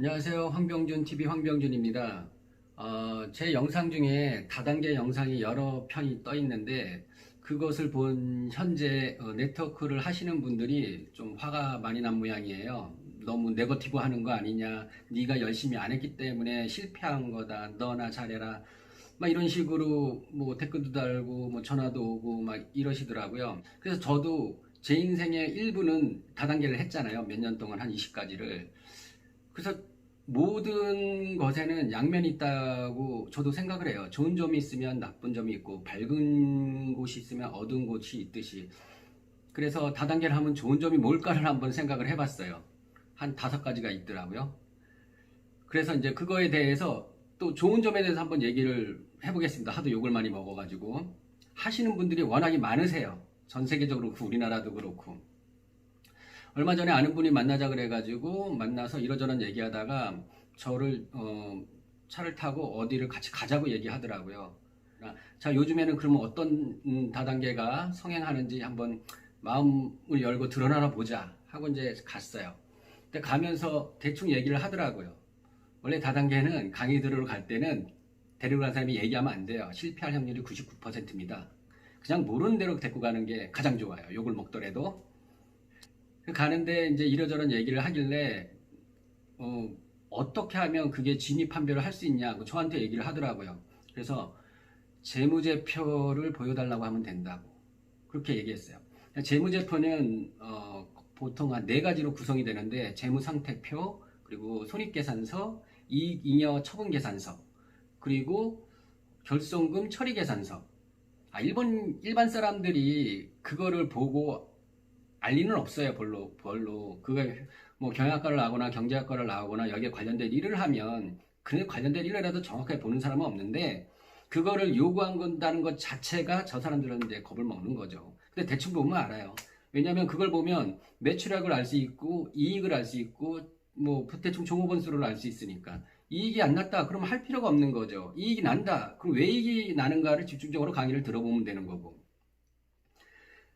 안녕하세요. 황병준 TV 황병준입니다. 제 영상 중에 다단계 영상이 여러 편이 떠 있는데 그것을 본 현재 네트워크를 하시는 분들이 좀 화가 많이 난 모양이에요. 너무 네거티브 하는 거 아니냐, 네가 열심히 안 했기 때문에 실패한 거다, 너나 잘해라, 막 이런 식으로 뭐 댓글도 달고 뭐 전화도 오고 막 이러시더라고요. 그래서 저도 제 인생의 일부는 다단계를 했잖아요. 몇 년 동안 한 20가지를. 그래서 모든 것에는 양면이 있다고 저도 생각을 해요. 좋은 점이 있으면 나쁜 점이 있고 밝은 곳이 있으면 어두운 곳이 있듯이. 그래서 다단계를 하면 좋은 점이 뭘까를 한번 생각을 해봤어요. 한 5가지가 있더라고요. 그래서 이제 그거에 대해서 또 좋은 점에 대해서 한번 얘기를 해보겠습니다. 하도 욕을 많이 먹어가지고. 하시는 분들이 워낙에 많으세요. 전 세계적으로 그렇고 우리나라도 그렇고. 얼마 전에 아는 분이 만나자 그래가지고 만나서 이러저런 얘기하다가 저를 차를 타고 어디를 같이 가자고 얘기하더라고요. 자, 요즘에는 그러면 어떤 다단계가 성행하는지 한번 마음을 열고 드러나나 보자 하고 이제 갔어요. 근데 가면서 대충 얘기를 하더라고요. 원래 다단계는 강의 들으러 갈 때는 데리고 간 사람이 얘기하면 안 돼요. 실패할 확률이 99%입니다. 그냥 모르는 대로 데리고 가는 게 가장 좋아요. 욕을 먹더라도. 가는데 이제 이러저런 얘기를 하길래 어떻게 하면 그게 진위 판별을 할 수 있냐고 저한테 얘기를 하더라고요. 그래서 재무제표를 보여달라고 하면 된다고 그렇게 얘기했어요. 재무제표는 보통 한 4가지로 구성이 되는데 재무상태표, 그리고 손익계산서, 이익잉여 처분계산서, 그리고 결손금 처리계산서. 일반 사람들이 그거를 보고 알 리는 없어요. 별로. 그게 뭐 경영학과를 나오거나 경제학과를 나오거나 여기에 관련된 일을 하면 그 관련된 일이라도 정확하게 보는 사람은 없는데 그거를 요구한다는 것 자체가 저 사람들은 이제 겁을 먹는 거죠. 근데 대충 보면 알아요. 왜냐하면 그걸 보면 매출액을 알 수 있고 이익을 알 수 있고 뭐 대충 종업원수를 알 수 있으니까 이익이 안 났다 그러면 할 필요가 없는 거죠. 이익이 난다 그럼 왜 이익이 나는가를 집중적으로 강의를 들어보면 되는 거고.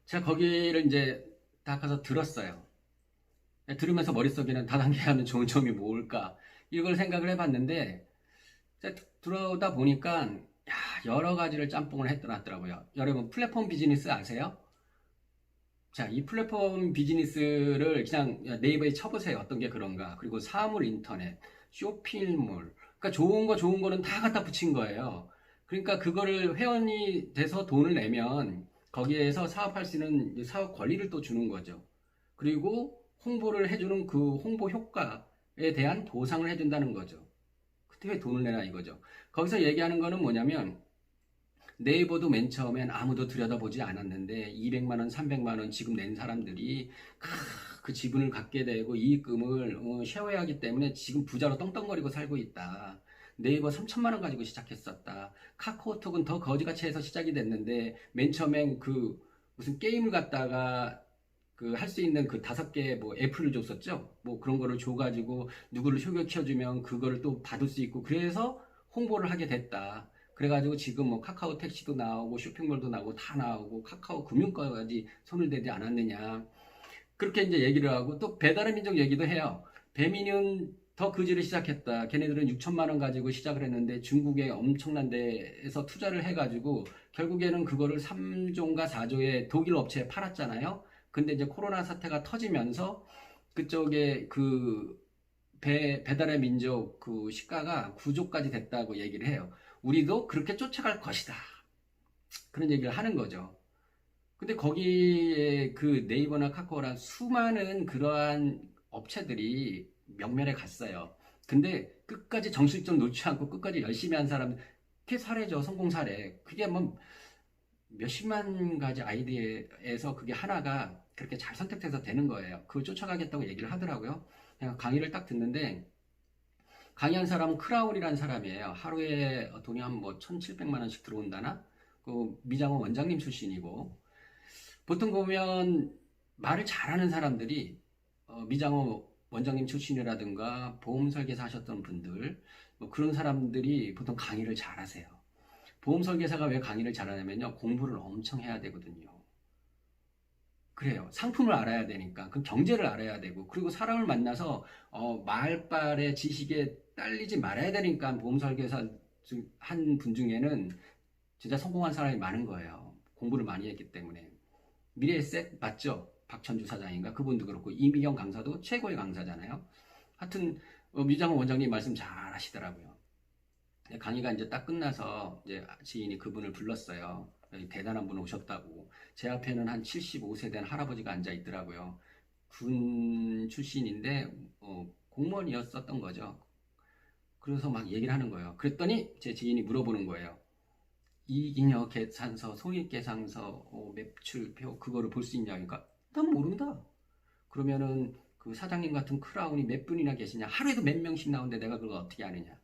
제가 거기를 이제 딱 가서 들었어요. 들으면서 머릿속에는 다단계 하면 좋은 점이 뭘까? 이걸 생각을 해봤는데, 들어다 보니까, 야, 여러 가지를 짬뽕을 해놨더라고요. 여러분, 플랫폼 비즈니스 아세요? 자, 이 플랫폼 비즈니스를 그냥 네이버에 쳐보세요. 어떤 게 그런가. 그리고 사물 인터넷, 쇼핑몰. 그러니까 좋은 거는 다 갖다 붙인 거예요. 그러니까 그거를 회원이 돼서 돈을 내면 거기에서 사업할 수 있는 사업 권리를 또 주는 거죠. 그리고 홍보를 해주는 그 홍보 효과에 대한 보상을 해준다는 거죠. 그때 왜 돈을 내나 이거죠. 거기서 얘기하는 거는 뭐냐면 네이버도 맨 처음엔 아무도 들여다보지 않았는데 200만 원, 300만 원 지금 낸 사람들이 그 지분을 갖게 되고 이익금을 쉐어하기 때문에 지금 부자로 떵떵거리고 살고 있다. 네이버 3천만 원 가지고 시작했었다. 카카오톡은 더 거지같이 해서 시작이 됐는데 맨 처음엔 그 무슨 게임을 갖다가 그 할 수 있는 그 5개 뭐 애플을 줬었죠. 뭐 그런 거를 줘가지고 누구를 소개시켜주면 그거를 또 받을 수 있고 그래서 홍보를 하게 됐다. 그래가지고 지금 뭐 카카오 택시도 나오고 쇼핑몰도 나오고 다 나오고 카카오 금융과까지 손을 대지 않았느냐. 그렇게 이제 얘기를 하고 또 배달의 민족 얘기도 해요. 배민은 더 그지를 시작했다. 걔네들은 6천만 원 가지고 시작을 했는데 중국에 엄청난 데에서 투자를 해가지고 결국에는 그거를 3조인가 4조에 독일 업체에 팔았잖아요. 근데 이제 코로나 사태가 터지면서 그쪽에 그 배달의 민족 그 시가가 9조까지 됐다고 얘기를 해요. 우리도 그렇게 쫓아갈 것이다. 그런 얘기를 하는 거죠. 근데 거기에 그 네이버나 카카오란 수많은 그러한 업체들이 명면에 갔어요. 근데 끝까지 정신점 놓지 않고 끝까지 열심히 한 사람, 그게 사례죠. 성공 사례. 그게 뭐 몇십만 가지 아이디어에서 그게 하나가 그렇게 잘 선택돼서 되는 거예요. 그걸 쫓아가겠다고 얘기를 하더라고요. 그냥 강의를 딱 듣는데 강의한 사람은 크라운이라는 사람이에요. 하루에 돈이 한 뭐 1,700만 원씩 들어온다나? 그 미장원 원장님 출신이고 보통 보면 말을 잘하는 사람들이 미장원 원장님 출신이라든가 보험 설계사 하셨던 분들 뭐 그런 사람들이 보통 강의를 잘하세요. 보험 설계사가 왜 강의를 잘하냐면요 공부를 엄청 해야 되거든요. 그래요. 상품을 알아야 되니까. 그 경제를 알아야 되고, 그리고 사람을 만나서, 말발의 지식에 딸리지 말아야 되니까 보험 설계사 한 분 중에는 진짜 성공한 사람이 많은 거예요. 공부를 많이 했기 때문에. 미래에셋 맞죠? 박천주 사장인가? 그분도 그렇고, 이미경 강사도 최고의 강사잖아요. 하여튼, 미장원 원장님 말씀 잘 하시더라고요. 강의가 이제 딱 끝나서 이제 지인이 그분을 불렀어요. 대단한 분 오셨다고. 제 앞에는 한 75세 된 할아버지가 앉아 있더라고요. 군 출신인데 공무원이었었던 거죠. 그래서 막 얘기를 하는 거예요. 그랬더니 제 지인이 물어보는 거예요. 이익잉여 계산서, 손익계산서, 매출표 그거를 볼 수 있냐? 그러니까 난 모른다. 그러면은 그 사장님 같은 크라운이 몇 분이나 계시냐? 하루에도 몇 명씩 나오는데 내가 그걸 어떻게 아느냐?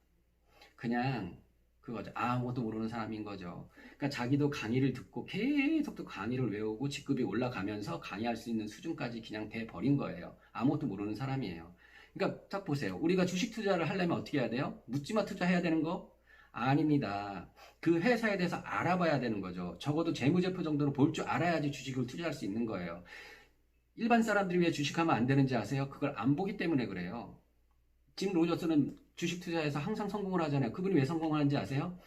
그냥 그거죠. 아무것도 모르는 사람인 거죠. 그러니까 자기도 강의를 듣고 계속 또 강의를 외우고 직급이 올라가면서 강의할 수 있는 수준까지 그냥 돼 버린 거예요. 아무것도 모르는 사람이에요. 그러니까 딱 보세요. 우리가 주식 투자를 하려면 어떻게 해야 돼요? 묻지마 투자해야 되는 거? 아닙니다. 그 회사에 대해서 알아봐야 되는 거죠. 적어도 재무제표 정도는 볼 줄 알아야지 주식을 투자할 수 있는 거예요. 일반 사람들이 왜 주식하면 안 되는지 아세요? 그걸 안 보기 때문에 그래요. 짐 로저스는 주식 투자에서 항상 성공을 하잖아요. 그분이 왜 성공하는지 아세요?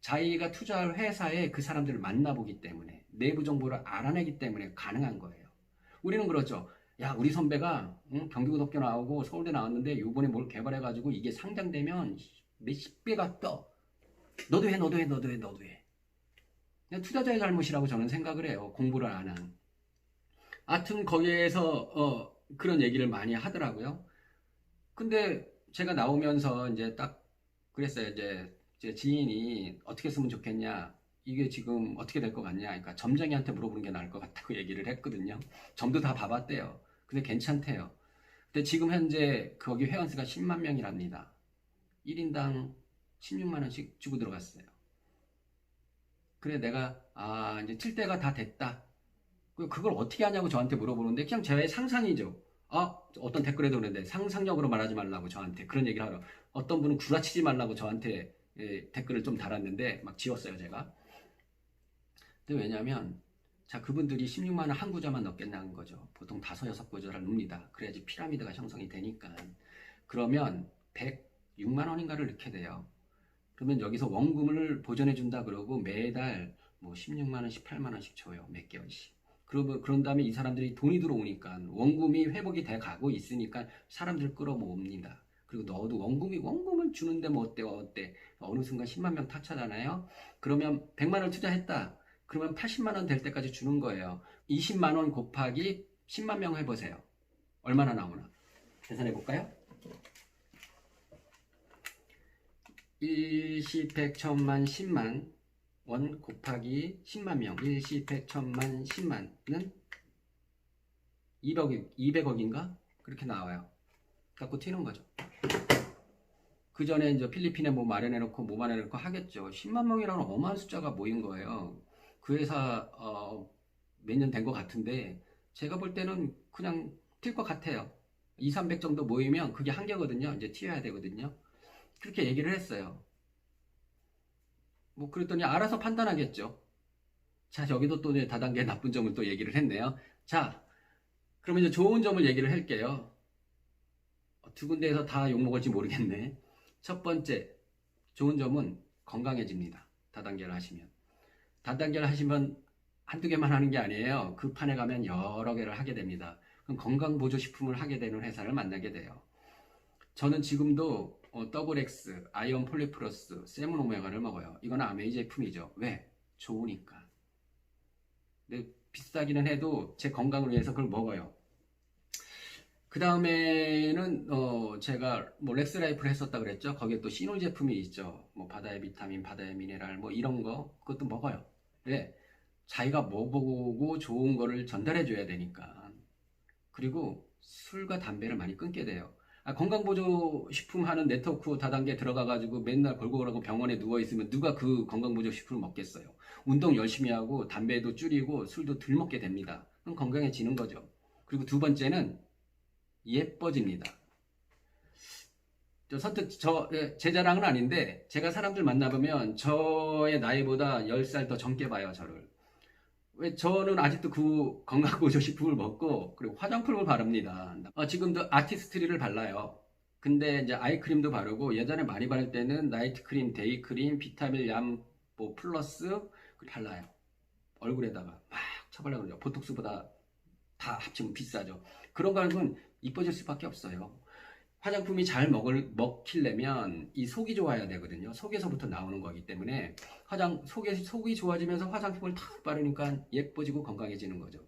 자기가 투자할 회사에 그 사람들을 만나보기 때문에, 내부 정보를 알아내기 때문에 가능한 거예요. 우리는 그렇죠. 야, 우리 선배가 경기고등학교 나오고 서울대 나왔는데 이번에 뭘 개발해가지고 이게 상장되면 몇십 배가 떠. 너도 해, 너도 해, 너도 해, 너도 해. 그냥 투자자의 잘못이라고 저는 생각을 해요. 공부를 안 한. 하여튼 거기에서 그런 얘기를 많이 하더라고요. 근데 제가 나오면서 이제 딱 그랬어요. 이제 제 지인이 어떻게 쓰면 좋겠냐, 이게 지금 어떻게 될 것 같냐, 그러니까 점쟁이한테 물어보는 게 나을 것 같다고 얘기를 했거든요. 점도 다 봐봤대요. 근데 괜찮대요. 근데 지금 현재 거기 회원수가 10만 명이랍니다. 1인당 16만 원씩 주고 들어갔어요. 그래 내가 이제 칠 때가 다 됐다. 그걸 어떻게 하냐고 저한테 물어보는데 그냥 제 상상이죠. 어떤 댓글에도 그랬는데 상상력으로 말하지 말라고 저한테 그런 얘기를 하러, 어떤 분은 구라치지 말라고 저한테 댓글을 좀 달았는데 막 지웠어요 제가. 근데 왜냐면 자, 그분들이 16만 원 한 구자만 넣겠다는 거죠. 보통 5, 6구자를 넣습니다. 그래야지 피라미드가 형성이 되니까. 그러면 106만 원인가를 넣게 돼요. 그러면 여기서 원금을 보전해 준다 그러고 매달 뭐 16만 원, 18만 원씩 줘요. 몇 개월씩. 그런 다음에 이 사람들이 돈이 들어오니까 원금이 회복이 돼 가고 있으니까 사람들 끌어모읍니다. 그리고 너도 원금을 주는데 뭐 어때? 어느 순간 10만 명 타차잖아요. 그러면 100만 원 투자했다. 그러면 80만 원 될 때까지 주는 거예요. 20만 원 곱하기 10만 명 해보세요. 얼마나 나오나? 계산해 볼까요? 일시, 백, 천만, 10만 원 곱하기 10만 명. 일시, 백, 천만, 10만은 200억인가? 그렇게 나와요. 갖고 튀는 거죠. 그 전에 이제 필리핀에 뭐 마련해놓고 뭐 마련해놓고 하겠죠. 10만 명이라는 어마어마한 숫자가 모인 거예요. 그 회사 몇 년 된 것 같은데 제가 볼 때는 그냥 튈 것 같아요. 2, 300 정도 모이면 그게 한계거든요. 이제 튀어야 되거든요. 그렇게 얘기를 했어요. 뭐 그랬더니 알아서 판단하겠죠. 자, 여기도 또 다단계 나쁜 점을 또 얘기를 했네요. 자, 그러면 이제 좋은 점을 얘기를 할게요. 두 군데에서 다 욕먹을지 모르겠네. 첫 번째, 좋은 점은 건강해집니다. 다단계를 하시면. 다단계를 하시면 한두 개만 하는 게 아니에요. 그 판에 가면 여러 개를 하게 됩니다. 그럼 건강보조식품을 하게 되는 회사를 만나게 돼요. 저는 지금도 더블 X, 아이언 폴리플러스, 세븐 오메가를 먹어요. 이건 아메이 제품이죠. 왜? 좋으니까. 근데 비싸기는 해도 제 건강을 위해서 그걸 먹어요. 그 다음에는 제가 뭐 렉스라이프를 했었다 그랬죠. 거기에 또 시놀 제품이 있죠. 뭐 바다의 비타민, 바다의 미네랄 뭐 이런 거 그것도 먹어요. 왜? 자기가 먹어보고 좋은 거를 전달해 줘야 되니까. 그리고 술과 담배를 많이 끊게 돼요. 건강보조식품 하는 네트워크 다단계 들어가가지고 맨날 골골하고 병원에 누워있으면 누가 그 건강보조식품을 먹겠어요. 운동 열심히 하고 담배도 줄이고 술도 덜 먹게 됩니다. 그럼 건강해지는 거죠. 그리고 두 번째는 예뻐집니다. 제 자랑은 아닌데 제가 사람들 만나보면 저의 나이보다 10살 더 젊게 봐요. 저를. 왜 저는 아직도 그 건강보조식품을 먹고 그리고 화장품을 바릅니다. 지금도 아티스트리를 발라요. 근데 이제 아이크림도 바르고 예전에 많이 바를 때는 나이트크림, 데이크림, 비타민 얌, 뭐 플러스 발라요. 얼굴에다가 막 쳐발라 그러죠. 보톡스보다 다 합치면 비싸죠. 그런 거는 이뻐질 수밖에 없어요. 화장품이 잘 먹히려면 이 속이 좋아야 되거든요. 속에서부터 나오는 거기 때문에 속이 좋아지면서 화장품을 탁 바르니까 예뻐지고 건강해지는 거죠.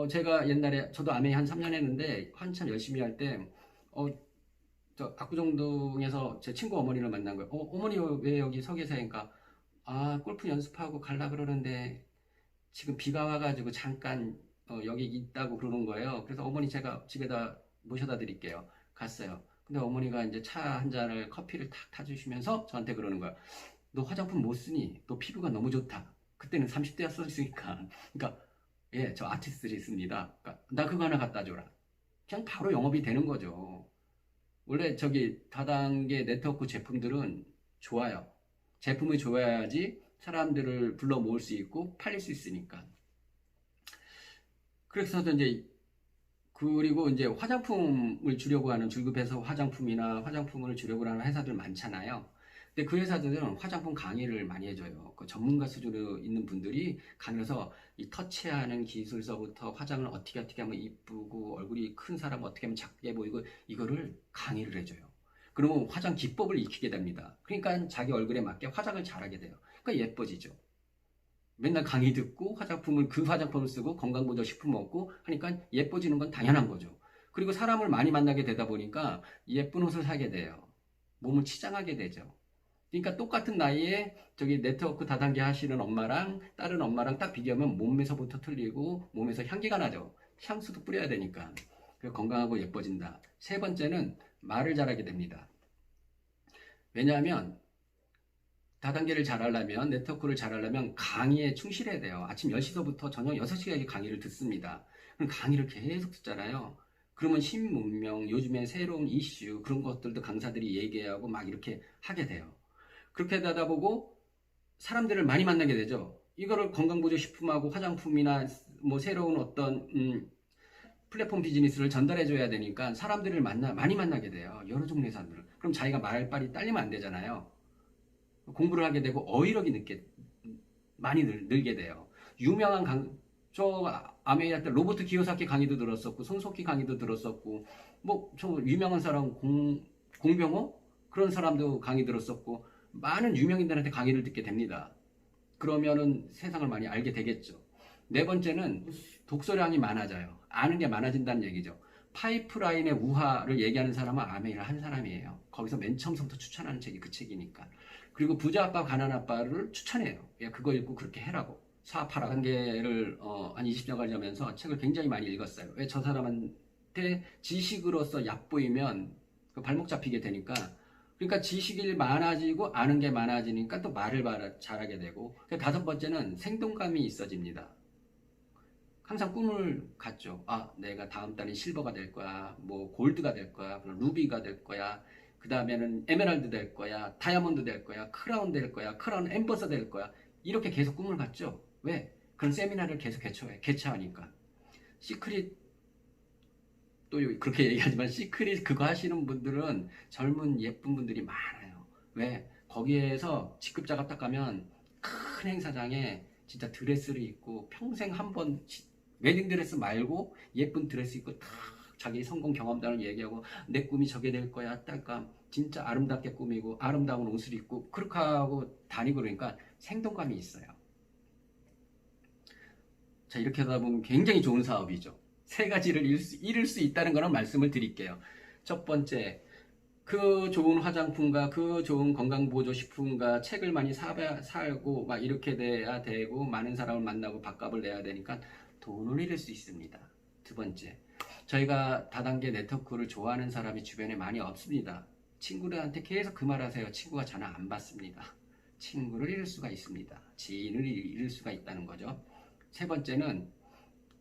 제가 옛날에 저도 아메이 한 3년 했는데 한참 열심히 할 때, 저 압구정동에서 제 친구 어머니를 만난 거예요. 어머니 왜 여기 서 계세요? 골프 연습하고 갈라 그러는데 지금 비가 와가지고 잠깐 여기 있다고 그러는 거예요. 그래서 어머니 제가 집에다 모셔다 드릴게요. 갔어요. 근데 어머니가 이제 차 한 잔을 커피를 탁 타주시면서 저한테 그러는 거야. 너 화장품 못 쓰니? 너 피부가 너무 좋다. 그때는 30대였으니까. 그러니까 예, 저 아티스트를 있습니다. 그러니까 나 그거 하나 갖다 줘라. 그냥 바로 영업이 되는 거죠. 원래 저기 다단계 네트워크 제품들은 좋아요. 제품이 좋아야지 사람들을 불러 모을 수 있고 팔릴 수 있으니까. 그래서 이제 그리고 이제 화장품을 주려고 하는 줄급해서 화장품이나 화장품을 주려고 하는 회사들 많잖아요. 근데 그 회사들은 화장품 강의를 많이 해줘요. 그 전문가 수준으로 있는 분들이 강의해서 이 터치하는 기술서부터 화장을 어떻게 하면 이쁘고 얼굴이 큰 사람 어떻게 하면 작게 보이고 이거를 강의를 해줘요. 그러면 화장 기법을 익히게 됩니다. 그러니까 자기 얼굴에 맞게 화장을 잘하게 돼요. 그러니까 예뻐지죠. 맨날 강의 듣고 그 화장품을 쓰고 건강보조 식품 먹고 하니까 예뻐지는 건 당연한 거죠. 그리고 사람을 많이 만나게 되다 보니까 예쁜 옷을 사게 돼요. 몸을 치장하게 되죠. 그러니까 똑같은 나이에 저기 네트워크 다단계 하시는 엄마랑 다른 엄마랑 딱 비교하면 몸에서부터 틀리고 몸에서 향기가 나죠. 향수도 뿌려야 되니까. 건강하고 예뻐진다. 세 번째는 말을 잘하게 됩니다. 왜냐하면 다단계를 잘하려면 네트워크를 잘하려면 강의에 충실해야 돼요. 아침 10시서부터 저녁 6시까지 강의를 듣습니다. 그럼 강의를 계속 듣잖아요. 그러면 신문명, 요즘에 새로운 이슈 그런 것들도 강사들이 얘기하고 막 이렇게 하게 돼요. 그렇게 하다 보고 사람들을 많이 만나게 되죠. 이거를 건강보조식품하고 화장품이나 뭐 새로운 어떤 플랫폼 비즈니스를 전달해 줘야 되니까 사람들을 많이 만나게 돼요. 여러 종류의 사람들을. 그럼 자기가 말빨이 딸리면 안 되잖아요. 공부를 하게 되고 어휘력이 많이 늘게 돼요. 유명한 저 아메리카 때 로버트 기요사키 강의도 들었었고 손석희 강의도 들었었고 뭐 저 유명한 사람 공병호 그런 사람도 강의 들었었고 많은 유명인들한테 강의를 듣게 됩니다. 그러면은 세상을 많이 알게 되겠죠. 네 번째는 독서량이 많아져요. 아는 게 많아진다는 얘기죠. 파이프라인의 우화를 얘기하는 사람은 아메이를 한 사람이에요. 거기서 맨 처음부터 추천하는 책이 그 책이니까. 그리고 부자 아빠, 가난 아빠를 추천해요. 야, 그거 읽고 그렇게 해라고. 사파라 단계를 한 20년간 하면서 책을 굉장히 많이 읽었어요. 왜 저 사람한테 지식으로서 얕보이면 그 발목 잡히게 되니까 그러니까 지식이 많아지고 아는 게 많아지니까 또 말을 잘하게 되고 다섯 번째는 생동감이 있어집니다. 항상 꿈을 갖죠. 내가 다음 달에 실버가 될 거야. 뭐 골드가 될 거야. 루비가 될 거야. 그 다음에는 에메랄드 될 거야. 다이아몬드 될 거야. 크라운 될 거야. 크라운 엠버서 될 거야. 이렇게 계속 꿈을 갖죠. 왜? 그런 세미나를 계속 개최하니까. 시크릿 또 그렇게 얘기하지만 시크릿 그거 하시는 분들은 젊은 예쁜 분들이 많아요. 왜? 거기에서 직급자가 딱 가면 큰 행사장에 진짜 드레스를 입고 평생 한번 웨딩 드레스 말고 예쁜 드레스 입고 탁 자기 성공 경험담을 얘기하고 내 꿈이 저게 될 거야. 딱까 진짜 아름답게 꾸미고 아름다운 옷을 입고 그렇게 하고 다니고 그러니까 생동감이 있어요. 자, 이렇게 하다 보면 굉장히 좋은 사업이죠. 세 가지를 이룰 수 있다는 거는 말씀을 드릴게요. 첫 번째, 그 좋은 화장품과 그 좋은 건강보조식품과 책을 많이 살고 막 이렇게 돼야 되고 많은 사람을 만나고 밥값을 내야 되니까 돈을 잃을 수 있습니다. 두 번째, 저희가 다단계 네트워크를 좋아하는 사람이 주변에 많이 없습니다. 친구들한테 계속 그 말 하세요. 친구가 전화 안 받습니다. 친구를 잃을 수가 있습니다. 지인을 잃을 수가 있다는 거죠. 세 번째는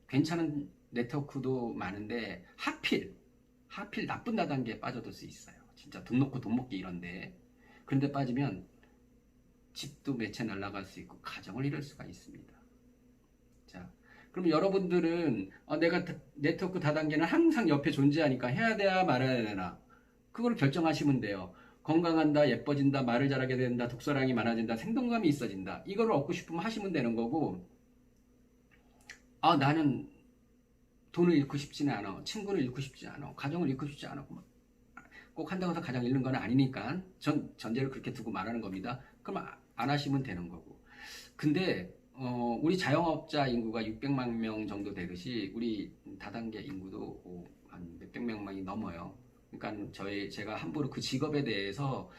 괜찮은 네트워크도 많은데 하필 나쁜 다단계에 빠져들 수 있어요. 진짜 돈 놓고 돈 먹기 이런데. 그런데 빠지면 집도 몇 채 날라갈 수 있고 가정을 잃을 수가 있습니다. 그럼 여러분들은 내가 네트워크 다단계는 항상 옆에 존재하니까 해야 돼야 말아야 되나? 그걸 결정하시면 돼요. 건강한다, 예뻐진다, 말을 잘하게 된다, 독서량이 많아진다, 생동감이 있어진다. 이거를 얻고 싶으면 하시면 되는 거고, 나는 돈을 잃고 싶지는 않아. 친구를 잃고 싶지 않아. 가정을 잃고 싶지 않아. 꼭 한다고 해서 가정 잃는 건 아니니까 전제를 그렇게 두고 말하는 겁니다. 그럼 안 하시면 되는 거고. 근데 우리 자영업자 인구가 600만 명 정도 되듯이 우리 다단계 인구도 한 몇백 명만이 넘어요. 그러니까 제가 함부로 그 직업에 대해서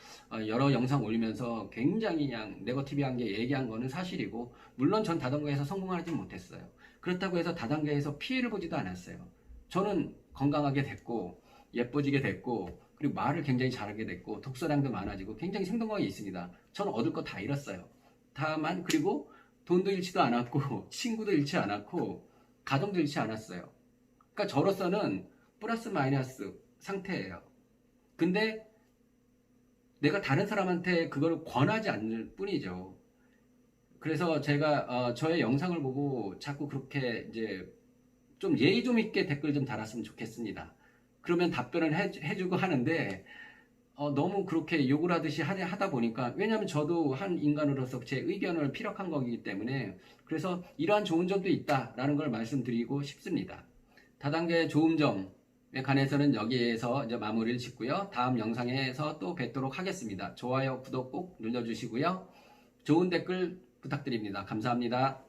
여러 영상 올리면서 굉장히 그냥 네거티브한 게 얘기한 거는 사실이고, 물론 전 다단계에서 성공하지 못했어요. 그렇다고 해서 다단계에서 피해를 보지도 않았어요. 저는 건강하게 됐고 예뻐지게 됐고, 그리고 말을 굉장히 잘하게 됐고, 독서량도 많아지고 굉장히 생동감이 있습니다. 저는 얻을 거 다 잃었어요. 다만 그리고 돈도 잃지도 않았고 친구도 잃지 않았고 가정도 잃지 않았어요. 그러니까 저로서는 플러스 마이너스 상태예요. 근데 내가 다른 사람한테 그걸 권하지 않을 뿐이죠. 그래서 제가 저의 영상을 보고 자꾸 그렇게 이제 좀 예의 좀 있게 댓글 좀 달았으면 좋겠습니다. 그러면 답변을 해주고 하는데 너무 그렇게 욕을 하듯이 하다 보니까, 왜냐하면 저도 한 인간으로서 제 의견을 피력한 거기 때문에, 그래서 이러한 좋은 점도 있다라는 걸 말씀드리고 싶습니다. 다단계 좋은 점에 관해서는 여기에서 이제 마무리를 짓고요. 다음 영상에서 또 뵙도록 하겠습니다. 좋아요, 구독 꼭 눌러주시고요. 좋은 댓글 부탁드립니다. 감사합니다.